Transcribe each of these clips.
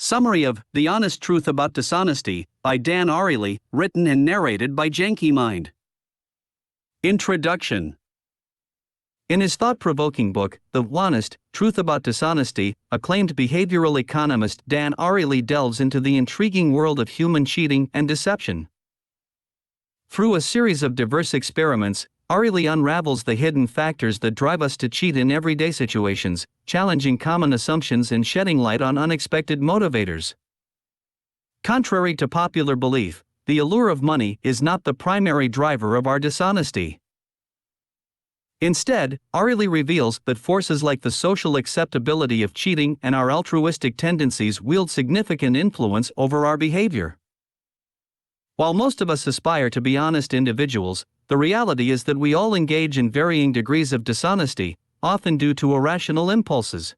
Summary of The Honest Truth About Dishonesty by Dan Ariely, written and narrated by Janky Mind. Introduction. In his thought-provoking book, The Honest Truth About Dishonesty, acclaimed behavioral economist Dan Ariely delves into the intriguing world of human cheating and deception. Through a series of diverse experiments, Ariely unravels the hidden factors that drive us to cheat in everyday situations, challenging common assumptions and shedding light on unexpected motivators. Contrary to popular belief, the allure of money is not the primary driver of our dishonesty. Instead, Ariely reveals that forces like the social acceptability of cheating and our altruistic tendencies wield significant influence over our behavior. While most of us aspire to be honest individuals, the reality is that we all engage in varying degrees of dishonesty, often due to irrational impulses.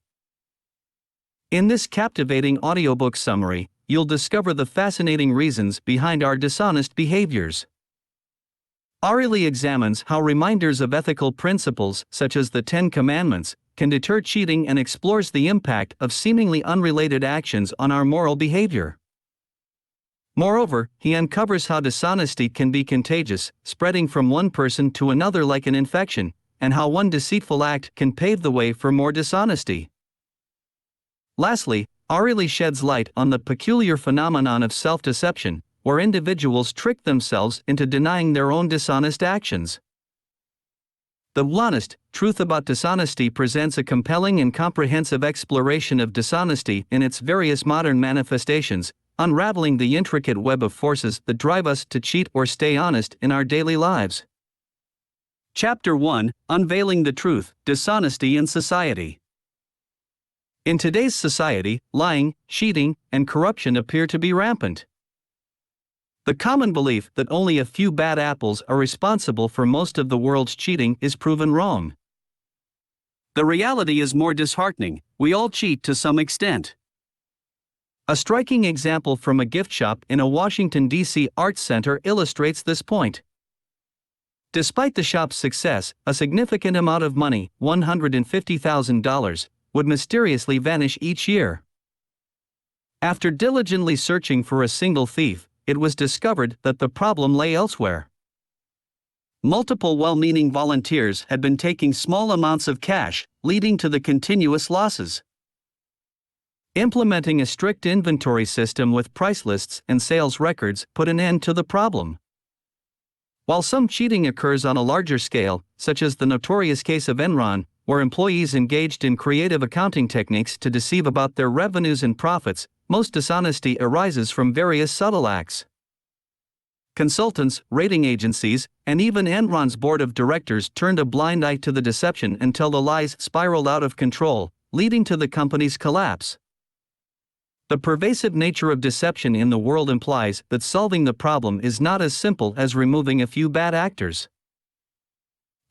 In this captivating audiobook summary, you'll discover the fascinating reasons behind our dishonest behaviors. Ariely examines how reminders of ethical principles, such as the Ten Commandments, can deter cheating and explores the impact of seemingly unrelated actions on our moral behavior. Moreover, he uncovers how dishonesty can be contagious, spreading from one person to another like an infection, and how one deceitful act can pave the way for more dishonesty. Lastly, Ariely sheds light on the peculiar phenomenon of self-deception, where individuals trick themselves into denying their own dishonest actions. The Honest Truth About Dishonesty presents a compelling and comprehensive exploration of dishonesty in its various modern manifestations, unraveling the intricate web of forces that drive us to cheat or stay honest in our daily lives. Chapter 1: Unveiling the Truth, Dishonesty in Society. In today's society, lying, cheating, and corruption appear to be rampant. The common belief that only a few bad apples are responsible for most of the world's cheating is proven wrong. The reality is more disheartening: we all cheat to some extent. A striking example from a gift shop in a Washington, D.C. arts center illustrates this point. Despite the shop's success, a significant amount of money, $150,000, would mysteriously vanish each year. After diligently searching for a single thief, it was discovered that the problem lay elsewhere. Multiple well-meaning volunteers had been taking small amounts of cash, leading to the continuous losses. Implementing a strict inventory system with price lists and sales records put an end to the problem. While some cheating occurs on a larger scale, such as the notorious case of Enron, where employees engaged in creative accounting techniques to deceive about their revenues and profits, most dishonesty arises from various subtle acts. Consultants, rating agencies, and even Enron's board of directors turned a blind eye to the deception until the lies spiraled out of control, leading to the company's collapse. The pervasive nature of deception in the world implies that solving the problem is not as simple as removing a few bad actors.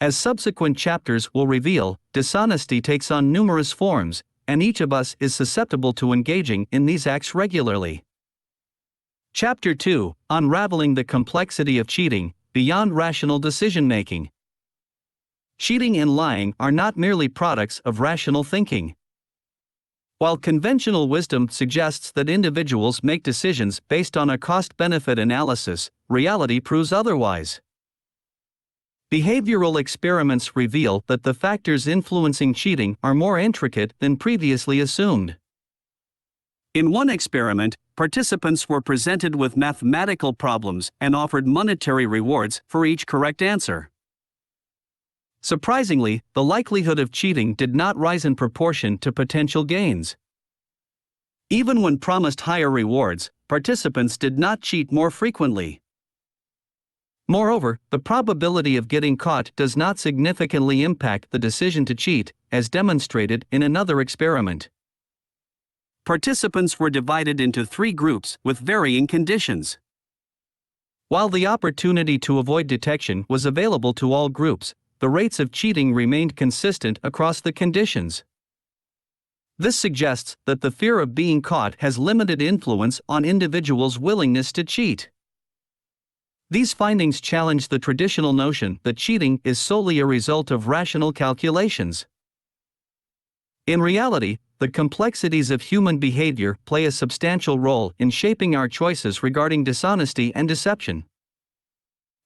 As subsequent chapters will reveal, dishonesty takes on numerous forms, and each of us is susceptible to engaging in these acts regularly. Chapter 2: Unraveling the Complexity of Cheating, Beyond Rational Decision-Making. Cheating and lying are not merely products of rational thinking. While conventional wisdom suggests that individuals make decisions based on a cost-benefit analysis, reality proves otherwise. Behavioral experiments reveal that the factors influencing cheating are more intricate than previously assumed. In one experiment, participants were presented with mathematical problems and offered monetary rewards for each correct answer. Surprisingly, the likelihood of cheating did not rise in proportion to potential gains. Even when promised higher rewards, participants did not cheat more frequently. Moreover, the probability of getting caught does not significantly impact the decision to cheat, as demonstrated in another experiment. Participants were divided into 3 groups with varying conditions. While the opportunity to avoid detection was available to all groups, the rates of cheating remained consistent across the conditions. This suggests that the fear of being caught has limited influence on individuals' willingness to cheat. These findings challenge the traditional notion that cheating is solely a result of rational calculations. In reality, the complexities of human behavior play a substantial role in shaping our choices regarding dishonesty and deception.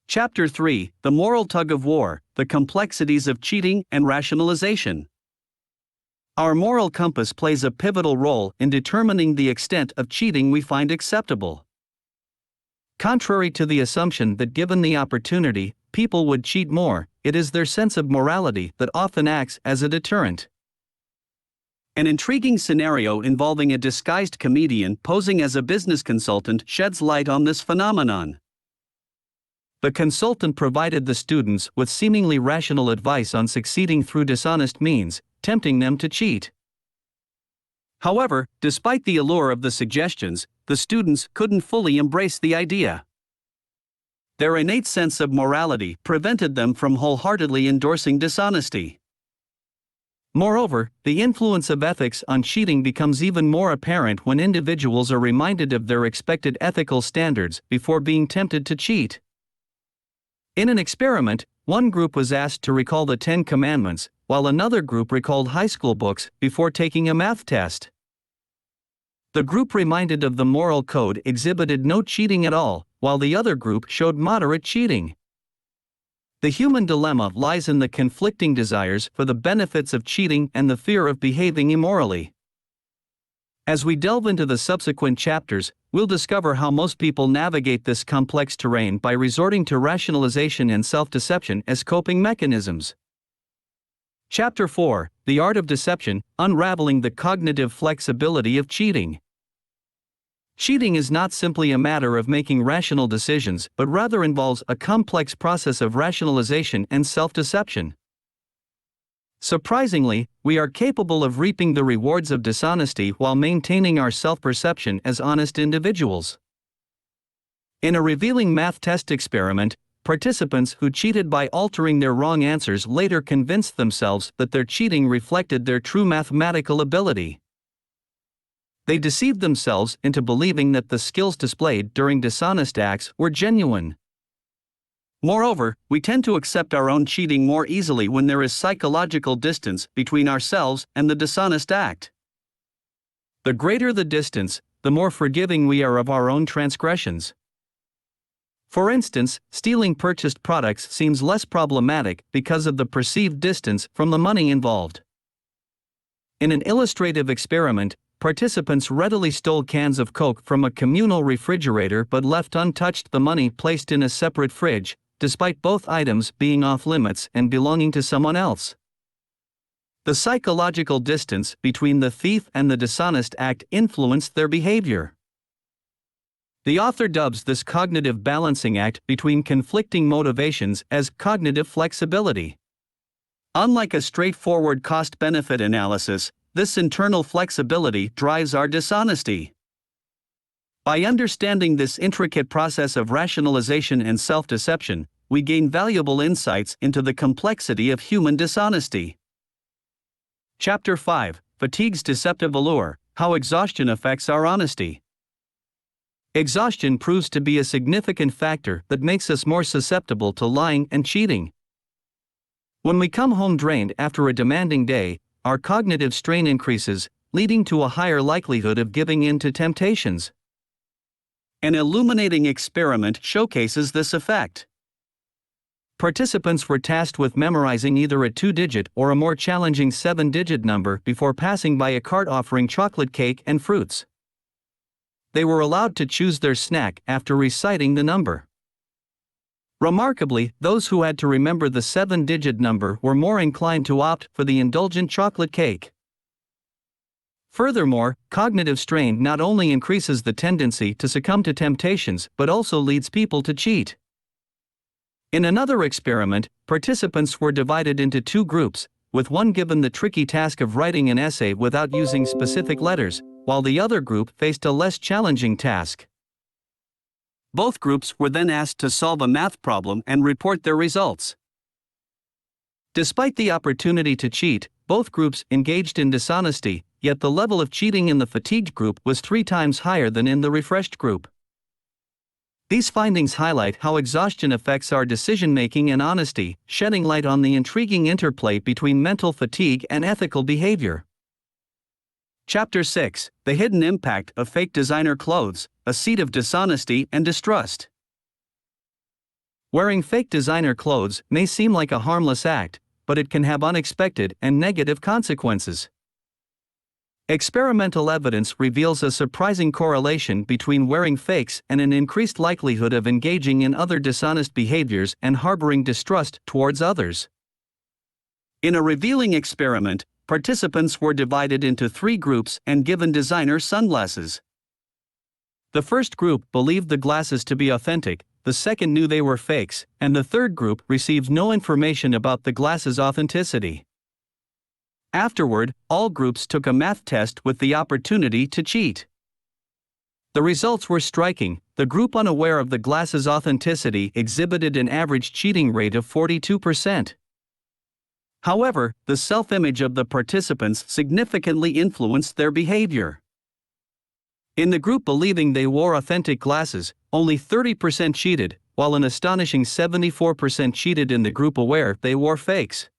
Chapter 3: The Moral Tug-of-War, the Complexities of Cheating and Rationalization. Our moral compass plays a pivotal role in determining the extent of cheating we find acceptable. Contrary to the assumption that given the opportunity, people would cheat more, it is their sense of morality that often acts as a deterrent. An intriguing scenario involving a disguised comedian posing as a business consultant sheds light on this phenomenon. The consultant provided the students with seemingly rational advice on succeeding through dishonest means, tempting them to cheat. However, despite the allure of the suggestions, the students couldn't fully embrace the idea. Their innate sense of morality prevented them from wholeheartedly endorsing dishonesty. Moreover, the influence of ethics on cheating becomes even more apparent when individuals are reminded of their expected ethical standards before being tempted to cheat. In an experiment, one group was asked to recall the 10 Commandments, while another group recalled high school books before taking a math test. The group reminded of the moral code exhibited no cheating at all, while the other group showed moderate cheating. The human dilemma lies in the conflicting desires for the benefits of cheating and the fear of behaving immorally. As we delve into the subsequent chapters, we'll discover how most people navigate this complex terrain by resorting to rationalization and self-deception as coping mechanisms. Chapter 4: The Art of Deception, Unraveling the Cognitive Flexibility of Cheating. Cheating is not simply a matter of making rational decisions, but rather involves a complex process of rationalization and self-deception. Surprisingly, we are capable of reaping the rewards of dishonesty while maintaining our self-perception as honest individuals. In a revealing math test experiment, participants who cheated by altering their wrong answers later convinced themselves that their cheating reflected their true mathematical ability. They deceived themselves into believing that the skills displayed during dishonest acts were genuine. Moreover, we tend to accept our own cheating more easily when there is psychological distance between ourselves and the dishonest act. The greater the distance, the more forgiving we are of our own transgressions. For instance, stealing purchased products seems less problematic because of the perceived distance from the money involved. In an illustrative experiment, participants readily stole cans of Coke from a communal refrigerator but left untouched the money placed in a separate fridge, despite both items being off-limits and belonging to someone else. The psychological distance between the thief and the dishonest act influenced their behavior. The author dubs this cognitive balancing act between conflicting motivations as cognitive flexibility. Unlike a straightforward cost-benefit analysis, this internal flexibility drives our dishonesty. By understanding this intricate process of rationalization and self-deception, we gain valuable insights into the complexity of human dishonesty. Chapter 5: Fatigue's Deceptive Allure, How Exhaustion Affects Our Honesty. Exhaustion proves to be a significant factor that makes us more susceptible to lying and cheating. When we come home drained after a demanding day, our cognitive strain increases, leading to a higher likelihood of giving in to temptations. An illuminating experiment showcases this effect. Participants were tasked with memorizing either a 2-digit or a more challenging 7-digit number before passing by a cart offering chocolate cake and fruits. They were allowed to choose their snack after reciting the number. Remarkably, those who had to remember the 7-digit number were more inclined to opt for the indulgent chocolate cake. Furthermore, cognitive strain not only increases the tendency to succumb to temptations but also leads people to cheat. In another experiment, participants were divided into 2 groups, with one given the tricky task of writing an essay without using specific letters, while the other group faced a less challenging task. Both groups were then asked to solve a math problem and report their results. Despite the opportunity to cheat, both groups engaged in dishonesty, yet the level of cheating in the fatigued group was 3 times higher than in the refreshed group. These findings highlight how exhaustion affects our decision-making and honesty, shedding light on the intriguing interplay between mental fatigue and ethical behavior. Chapter 6: The Hidden Impact of Fake Designer Clothes, a Seed of Dishonesty and Distrust. Wearing fake designer clothes may seem like a harmless act, but it can have unexpected and negative consequences. Experimental evidence reveals a surprising correlation between wearing fakes and an increased likelihood of engaging in other dishonest behaviors and harboring distrust towards others. In a revealing experiment, participants were divided into 3 groups and given designer sunglasses. The first group believed the glasses to be authentic, the second knew they were fakes, and the third group received no information about the glasses' authenticity. Afterward, all groups took a math test with the opportunity to cheat. The results were striking. The group unaware of the glasses' authenticity exhibited an average cheating rate of 42%. However, the self-image of the participants significantly influenced their behavior. In the group believing they wore authentic glasses, only 30% cheated, while an astonishing 74% cheated in the group aware they wore fakes.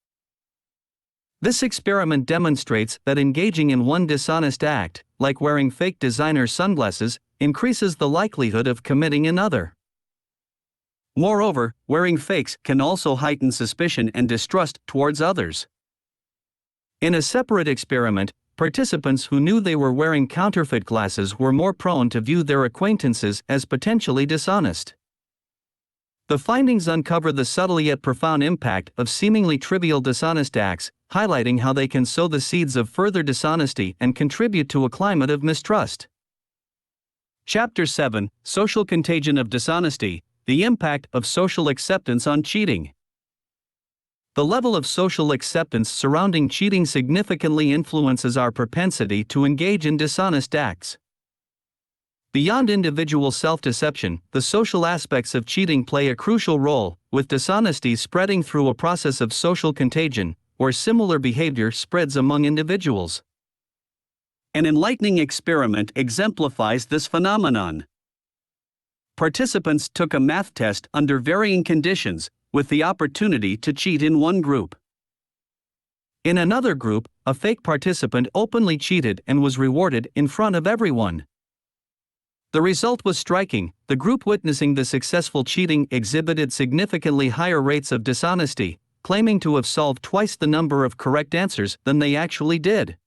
This experiment demonstrates that engaging in one dishonest act, like wearing fake designer sunglasses, increases the likelihood of committing another. Moreover, wearing fakes can also heighten suspicion and distrust towards others. In a separate experiment, participants who knew they were wearing counterfeit glasses were more prone to view their acquaintances as potentially dishonest. The findings uncover the subtle yet profound impact of seemingly trivial dishonest acts, highlighting how they can sow the seeds of further dishonesty and contribute to a climate of mistrust. Chapter 7: Social Contagion of Dishonesty, the Impact of Social Acceptance on Cheating. The level of social acceptance surrounding cheating significantly influences our propensity to engage in dishonest acts. Beyond individual self-deception, the social aspects of cheating play a crucial role, with dishonesty spreading through a process of social contagion, where similar behavior spreads among individuals. An enlightening experiment exemplifies this phenomenon. Participants took a math test under varying conditions, with the opportunity to cheat in one group. In another group, a fake participant openly cheated and was rewarded in front of everyone. The result was striking. The group witnessing the successful cheating exhibited significantly higher rates of dishonesty, claiming to have solved twice the number of correct answers than they actually did.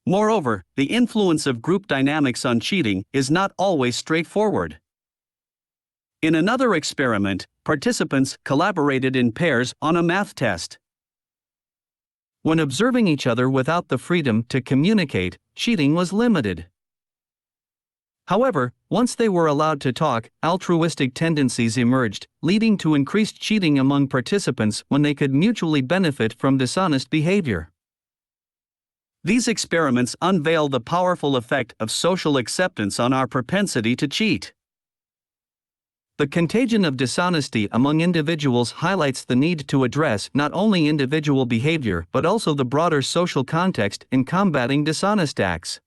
Moreover, the influence of group dynamics on cheating is not always straightforward. In another experiment, participants collaborated in pairs on a math test. When observing each other without the freedom to communicate, cheating was limited. However, once they were allowed to talk, altruistic tendencies emerged, leading to increased cheating among participants when they could mutually benefit from dishonest behavior. These experiments unveil the powerful effect of social acceptance on our propensity to cheat. The contagion of dishonesty among individuals highlights the need to address not only individual behavior but also the broader social context in combating dishonest acts.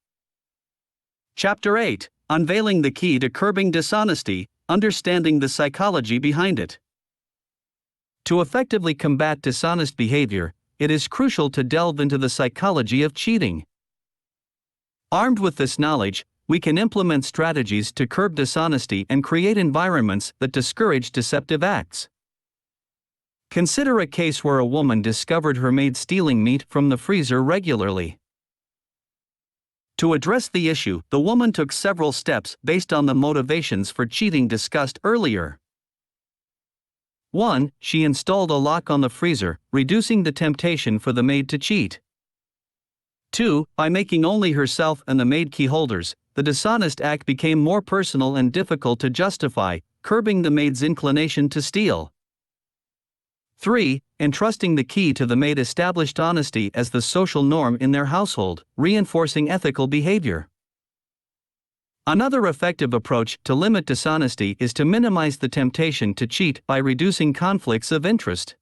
Chapter 8: Unveiling the Key to Curbing Dishonesty, Understanding the Psychology Behind It. To effectively combat dishonest behavior, it is crucial to delve into the psychology of cheating. Armed with this knowledge, we can implement strategies to curb dishonesty and create environments that discourage deceptive acts. Consider a case where a woman discovered her maid stealing meat from the freezer regularly. To address the issue, the woman took several steps based on the motivations for cheating discussed earlier. 1. She installed a lock on the freezer, reducing the temptation for the maid to cheat. 2. By making only herself and the maid key holders, the dishonest act became more personal and difficult to justify, curbing the maid's inclination to steal. 3. Entrusting the key to the maid established honesty as the social norm in their household, reinforcing ethical behavior. Another effective approach to limit dishonesty is to minimize the temptation to cheat by reducing conflicts of interest.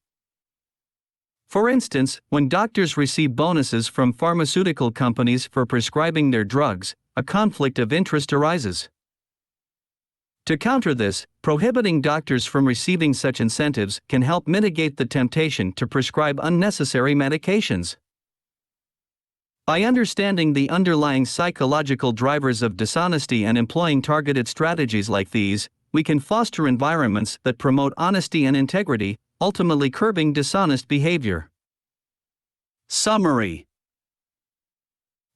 For instance, when doctors receive bonuses from pharmaceutical companies for prescribing their drugs, a conflict of interest arises. To counter this, prohibiting doctors from receiving such incentives can help mitigate the temptation to prescribe unnecessary medications. By understanding the underlying psychological drivers of dishonesty and employing targeted strategies like these, we can foster environments that promote honesty and integrity, ultimately curbing dishonest behavior. Summary: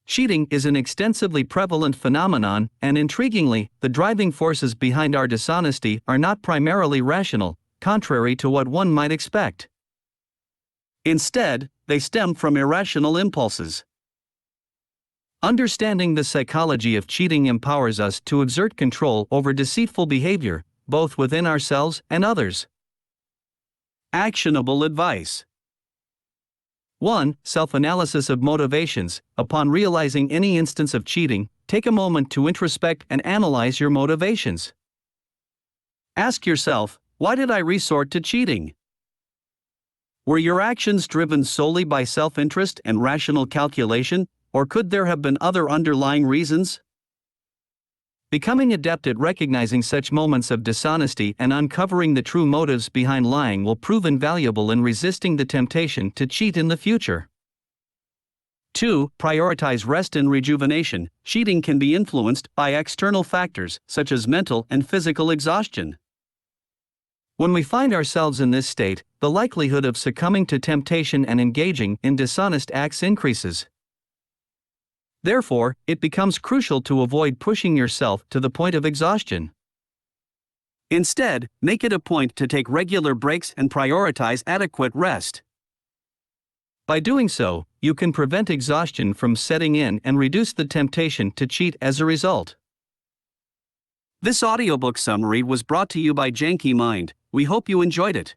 cheating is an extensively prevalent phenomenon, and intriguingly, the driving forces behind our dishonesty are not primarily rational, contrary to what one might expect. Instead, they stem from irrational impulses. Understanding the psychology of cheating empowers us to exert control over deceitful behavior, both within ourselves and others. Actionable advice. 1. Self-analysis of motivations. Upon realizing any instance of cheating, take a moment to introspect and analyze your motivations. Ask yourself, why did I resort to cheating? Were your actions driven solely by self-interest and rational calculation, or could there have been other underlying reasons? Becoming adept at recognizing such moments of dishonesty and uncovering the true motives behind lying will prove invaluable in resisting the temptation to cheat in the future. 2. Prioritize rest and rejuvenation. Cheating can be influenced by external factors, such as mental and physical exhaustion. When we find ourselves in this state, the likelihood of succumbing to temptation and engaging in dishonest acts increases. Therefore, it becomes crucial to avoid pushing yourself to the point of exhaustion. Instead, make it a point to take regular breaks and prioritize adequate rest. By doing so, you can prevent exhaustion from setting in and reduce the temptation to cheat as a result. This audiobook summary was brought to you by Janky Mind. We hope you enjoyed it.